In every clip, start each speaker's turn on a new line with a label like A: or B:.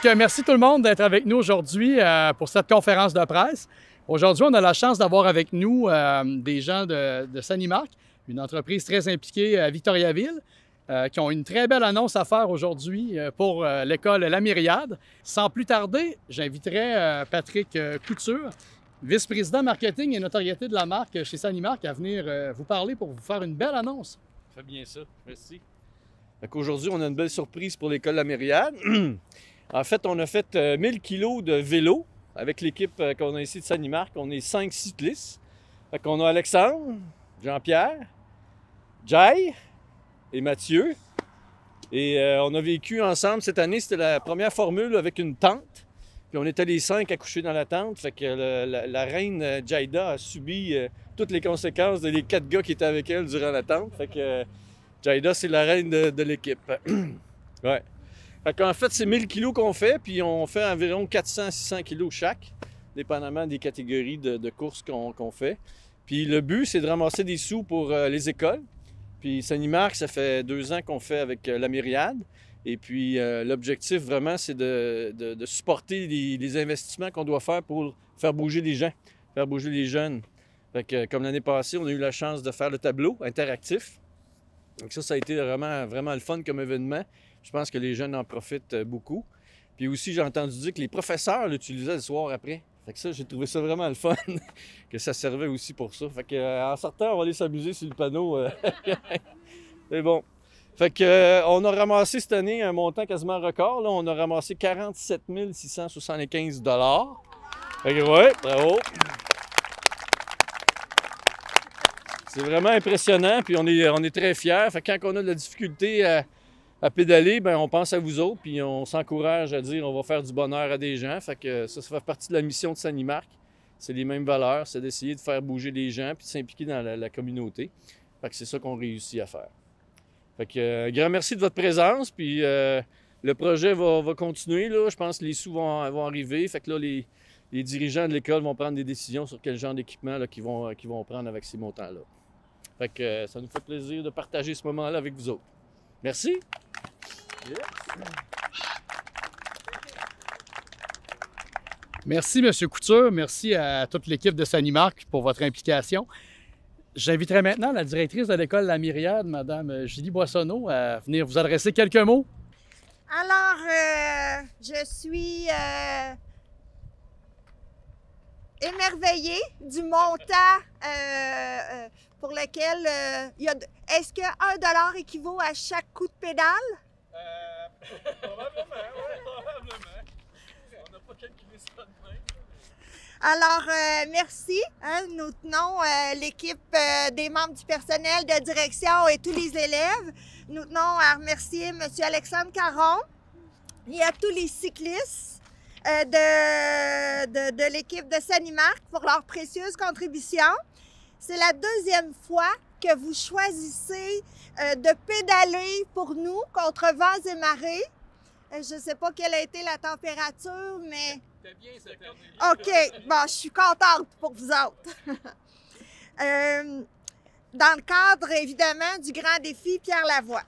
A: Donc, merci tout le monde d'être avec nous aujourd'hui pour cette conférence de presse. Aujourd'hui, on a la chance d'avoir avec nous des gens de Sanimark, une entreprise très impliquée à Victoriaville, qui ont une très belle annonce à faire aujourd'hui pour l'école La Myriade. Sans plus tarder, j'inviterai Patrick Couture, vice-président marketing et notoriété de la marque chez Sanimark, à venir vous parler pour vous faire une belle annonce.
B: Ça fait bien ça, merci. Aujourd'hui, on a une belle surprise pour l'école La Myriade. En fait, on a fait 1000 kilos de vélo avec l'équipe qu'on a ici de Sanimark. On est 5 cyclistes. Fait qu'on a Alexandre, Jean-Pierre, Jai et Mathieu. Et on a vécu ensemble cette année, c'était la première formule avec une tente. Puis on était les 5 à coucher dans la tente. Fait que la reine Jaida a subi toutes les conséquences des 4 gars qui étaient avec elle durant la tente. Fait que Jaida, c'est la reine de l'équipe. Ouais. Fait qu'en fait, c'est 1000 kilos qu'on fait, puis on fait environ 400-600 kilos chaque, dépendamment des catégories de courses qu'on fait. Puis le but, c'est de ramasser des sous pour les écoles. Puis Sanimark, ça fait 2 ans qu'on fait avec La Myriade. Et puis l'objectif, vraiment, c'est de supporter les investissements qu'on doit faire pour faire bouger les gens, faire bouger les jeunes. Fait que, comme l'année passée, on a eu la chance de faire le tableau interactif. Donc ça a été vraiment, vraiment le fun comme événement. Je pense que les jeunes en profitent beaucoup. Puis aussi, j'ai entendu dire que les professeurs l'utilisaient le soir après. Fait que ça, j'ai trouvé ça vraiment le fun, que ça servait aussi pour ça. Fait que, en sortant, on va aller s'amuser sur le panneau. C'est bon. Fait que, on a ramassé cette année un montant quasiment record. Là. On a ramassé 47 675 $. Fait que, ouais, bravo. C'est vraiment impressionnant, puis on est très fiers. Fait que quand on a de la difficulté à pédaler, bien, on pense à vous autres, puis on s'encourage à dire on va faire du bonheur à des gens. Fait que ça fait partie de la mission de Sanimark. C'est les mêmes valeurs, c'est d'essayer de faire bouger les gens puis de s'impliquer dans la communauté. Fait que c'est ça qu'on réussit à faire. Fait que grand merci de votre présence, puis le projet va continuer. Là. Je pense que les sous vont arriver. Fait que là, les dirigeants de l'école vont prendre des décisions sur quel genre d'équipement qu'ils vont prendre avec ces montants-là. Fait que ça nous fait plaisir de partager ce moment-là avec vous autres. Merci. Yes.
A: Merci, M. Couture. Merci à toute l'équipe de Sanimark pour votre implication. J'inviterai maintenant la directrice de l'école La Myriade, Mme Julie Boissonneau, à venir vous adresser quelques mots.
C: Alors, je suis émerveillée du montant pour lequel il y a... Est-ce que 1 $ équivaut à chaque coup de pédale?
B: Probablement, oui, probablement. On n'a pas calculé ça de même.
C: Alors, merci. Hein, nous tenons l'équipe des membres du personnel de direction et tous les élèves. Nous tenons à remercier M. Alexandre Caron et à tous les cyclistes de l'équipe de Sanimark pour leur précieuse contribution. C'est la 2e fois que vous choisissez de pédaler pour nous contre vents et marées. Je ne sais pas quelle a été la température, mais...
B: C'était bien cette année.
C: OK. Bon, je suis contente pour vous autres. Dans le cadre, évidemment, du grand défi Pierre Lavoie.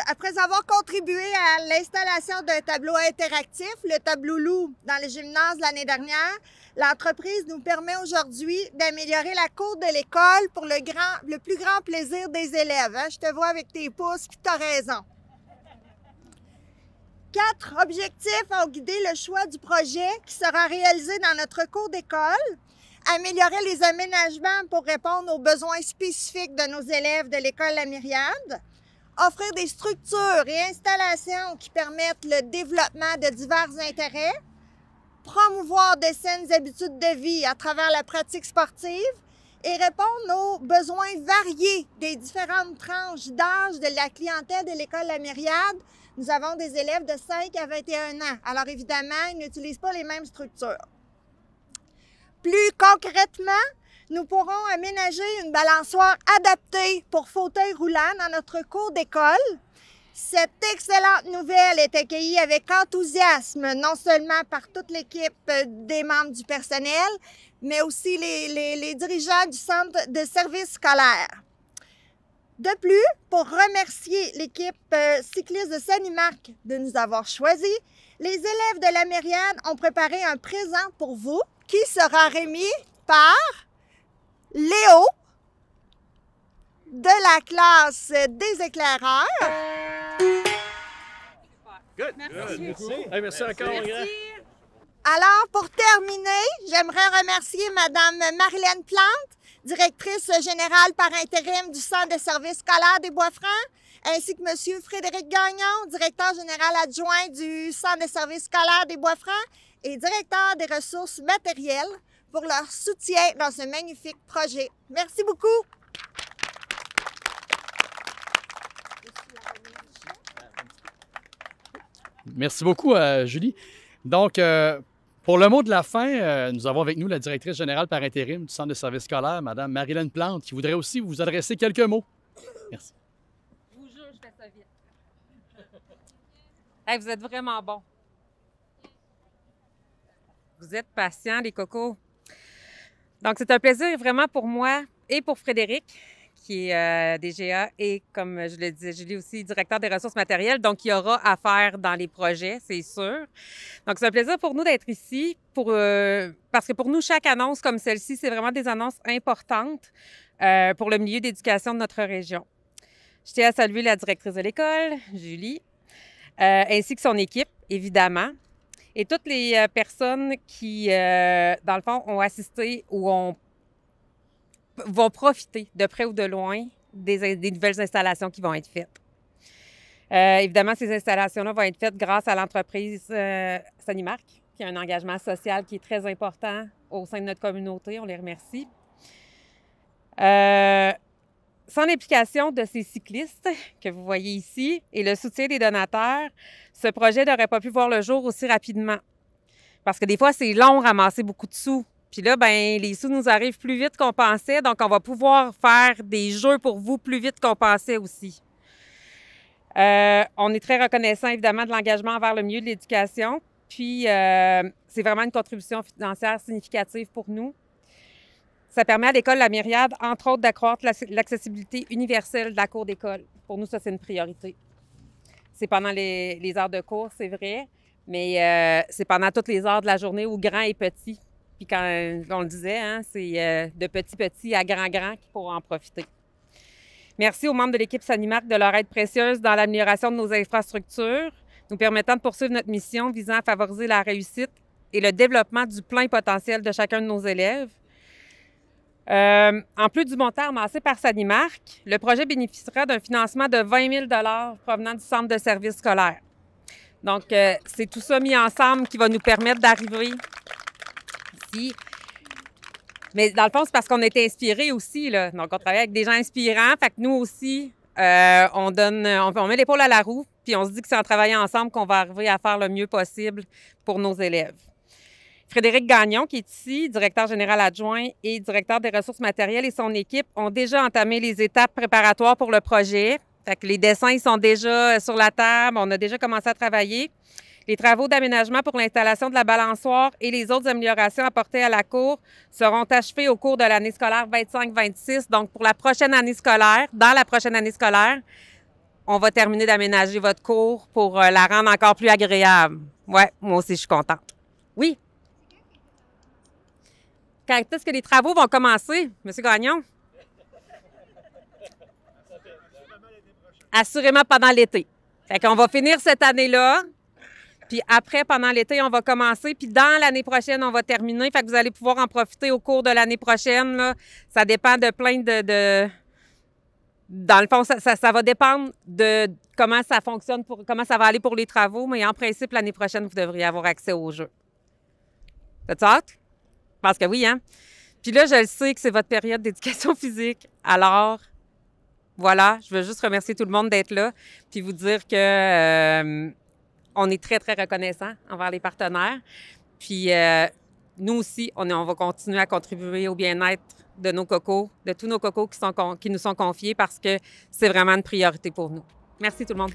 C: Après avoir contribué à l'installation d'un tableau interactif, le tableau loup, dans les gymnases l'année dernière, l'entreprise nous permet aujourd'hui d'améliorer la cour de l'école pour le plus grand plaisir des élèves. Hein? Je te vois avec tes pouces, puis tu as raison. 4 objectifs ont guidé le choix du projet qui sera réalisé dans notre cour d'école. Améliorer les aménagements pour répondre aux besoins spécifiques de nos élèves de l'école La Myriade. Offrir des structures et installations qui permettent le développement de divers intérêts. Promouvoir de saines habitudes de vie à travers la pratique sportive et répondre aux besoins variés des différentes tranches d'âge de la clientèle de l'école La Myriade. Nous avons des élèves de 5 à 21 ans. Alors évidemment, ils n'utilisent pas les mêmes structures. Plus concrètement, nous pourrons aménager une balançoire adaptée pour fauteuil roulant dans notre cour d'école. Cette excellente nouvelle est accueillie avec enthousiasme, non seulement par toute l'équipe des membres du personnel, mais aussi les dirigeants du centre de services scolaires. De plus, pour remercier l'équipe cycliste de Sanimark de nous avoir choisis, Les élèves de la Myriade ont préparé un présent pour vous qui sera remis par Léo de la classe des éclaireurs.
B: Good.
D: Merci.
B: Hey, merci encore, mon grand.
C: Alors, pour terminer, j'aimerais remercier Mme Marilène Plante, directrice générale par intérim du Centre de services scolaires des Bois-Francs, ainsi que M. Frédéric Gagnon, directeur général adjoint du Centre de services scolaires des Bois-Francs et directeur des ressources matérielles, pour leur soutien dans ce magnifique projet. Merci beaucoup.
A: Merci beaucoup, Julie. Donc, pour le mot de la fin, nous avons avec nous la directrice générale par intérim du Centre de services scolaires, Mme Marilène Plante, qui voudrait aussi vous adresser quelques mots. Merci.
D: Je vous jure, je fais ça vite. Hey, vous êtes vraiment bons. Vous êtes patients, les cocos. Donc, c'est un plaisir vraiment pour moi et pour Frédéric, qui est DGA et, comme je le disais, Julie aussi, directeur des ressources matérielles. Donc, il y aura à faire dans les projets, c'est sûr. Donc, c'est un plaisir pour nous d'être ici parce que pour nous, chaque annonce comme celle-ci, c'est vraiment des annonces importantes pour le milieu d'éducation de notre région. Je tiens à saluer la directrice de l'école, Julie, ainsi que son équipe, évidemment, et toutes les personnes qui, dans le fond, ont assisté ou vont profiter de près ou de loin des nouvelles installations qui vont être faites. Évidemment, ces installations-là vont être faites grâce à l'entreprise Sanimark, qui a un engagement social qui est très important au sein de notre communauté. On les remercie. Sans l'implication de ces cyclistes que vous voyez ici et le soutien des donateurs, ce projet n'aurait pas pu voir le jour aussi rapidement. Parce que des fois, c'est long ramasser beaucoup de sous. Puis là, ben les sous nous arrivent plus vite qu'on pensait, donc on va pouvoir faire des jeux pour vous plus vite qu'on pensait aussi. On est très reconnaissant, évidemment, de l'engagement envers le milieu de l'éducation. Puis, c'est vraiment une contribution financière significative pour nous. Ça permet à l'École La Myriade, entre autres, d'accroître l'accessibilité universelle de la cour d'école. Pour nous, ça, c'est une priorité. C'est pendant les heures de cours, c'est vrai, mais c'est pendant toutes les heures de la journée où grand et petit. Puis quand on le disait, hein, c'est de petit à grand qui pourront en profiter. Merci aux membres de l'équipe Sanimark de leur aide précieuse dans l'amélioration de nos infrastructures, nous permettant de poursuivre notre mission visant à favoriser la réussite et le développement du plein potentiel de chacun de nos élèves. En plus du montant amassé par Sanimark, le projet bénéficiera d'un financement de 20 000 $ provenant du Centre de services scolaires. Donc, c'est tout ça mis ensemble qui va nous permettre d'arriver ici. Mais dans le fond, c'est parce qu'on était inspirés aussi, là. Donc, on travaille avec des gens inspirants. Fait que nous aussi, on met l'épaule à la roue, puis on se dit que c'est en travaillant ensemble qu'on va arriver à faire le mieux possible pour nos élèves. Frédéric Gagnon, qui est ici, directeur général adjoint et directeur des ressources matérielles, et son équipe ont déjà entamé les étapes préparatoires pour le projet. Fait que les dessins ils sont déjà sur la table, on a déjà commencé à travailler. Les travaux d'aménagement pour l'installation de la balançoire et les autres améliorations apportées à la cour seront achevés au cours de l'année scolaire 25-26. Donc, pour la prochaine année scolaire, dans la prochaine année scolaire, on va terminer d'aménager votre cour pour la rendre encore plus agréable. Ouais, moi aussi, je suis contente. Oui? Quand est-ce que les travaux vont commencer, M. Gagnon? Assurément pendant l'été. Fait qu'on va finir cette année-là, puis après, pendant l'été, on va commencer, puis dans l'année prochaine, on va terminer. Fait que vous allez pouvoir en profiter au cours de l'année prochaine, là. Ça dépend de plein de... Dans le fond, ça va dépendre de comment ça fonctionne, comment ça va aller pour les travaux, mais en principe, l'année prochaine, vous devriez avoir accès au jeu. T'as-tu hâte? Je pense que oui, hein? Puis là, je le sais que c'est votre période d'éducation physique. Alors, voilà, je veux juste remercier tout le monde d'être là, puis vous dire que on est très, très reconnaissants envers les partenaires. Puis nous aussi, on va continuer à contribuer au bien-être de nos cocos, de tous nos cocos qui nous sont confiés parce que c'est vraiment une priorité pour nous. Merci tout le monde.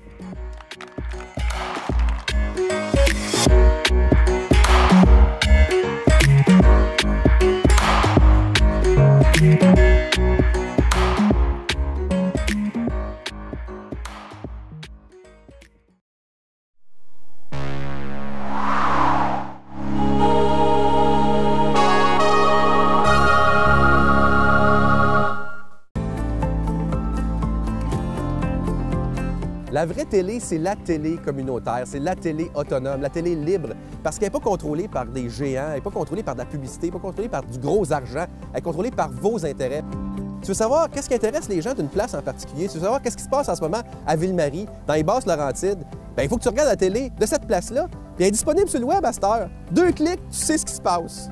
E: La vraie télé, c'est la télé communautaire, c'est la télé autonome, la télé libre, parce qu'elle n'est pas contrôlée par des géants, elle n'est pas contrôlée par de la publicité, elle n'est pas contrôlée par du gros argent, elle est contrôlée par vos intérêts. Tu veux savoir qu'est-ce qui intéresse les gens d'une place en particulier? Tu veux savoir qu'est-ce qui se passe en ce moment à Ville-Marie, dans les Basses-Laurentides? Bien, il faut que tu regardes la télé de cette place-là, puis elle est disponible sur le web à cette heure. 2 clics, tu sais ce qui se passe.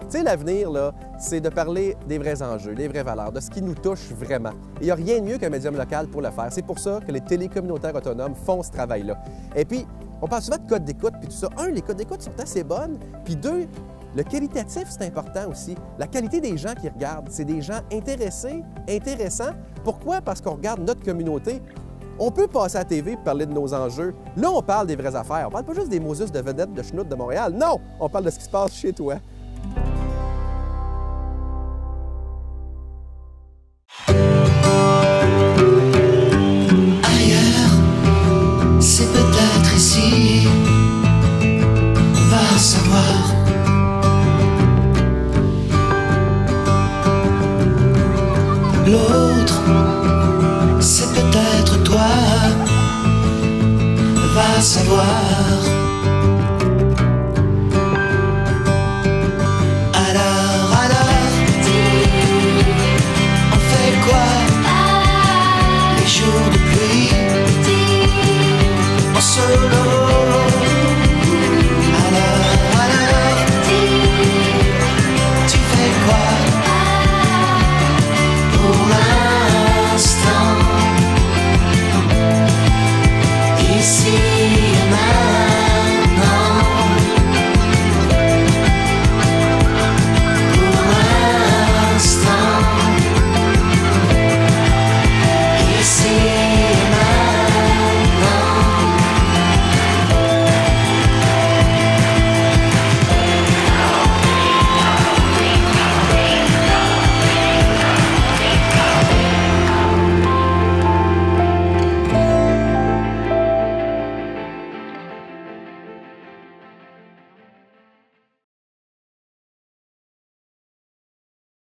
E: Tu sais, l'avenir, là, c'est de parler des vrais enjeux, des vraies valeurs, de ce qui nous touche vraiment. Et il n'y a rien de mieux qu'un médium local pour le faire. C'est pour ça que les télécommunautaires autonomes font ce travail-là. Et puis, on parle souvent de codes d'écoute, puis tout ça. Un, les codes d'écoute sont assez bonnes, puis deux, le qualitatif, c'est important aussi. La qualité des gens qui regardent, c'est des gens intéressés, intéressants. Pourquoi? Parce qu'on regarde notre communauté. On peut passer à la TV et parler de nos enjeux. Là, on parle des vraies affaires. On parle pas juste des Moses de vedettes de Schnout de Montréal. Non! On parle de ce qui se passe chez toi.
F: Ailleurs, c'est peut-être ici. Va savoir. L'autre, c'est peut-être toi. Va savoir.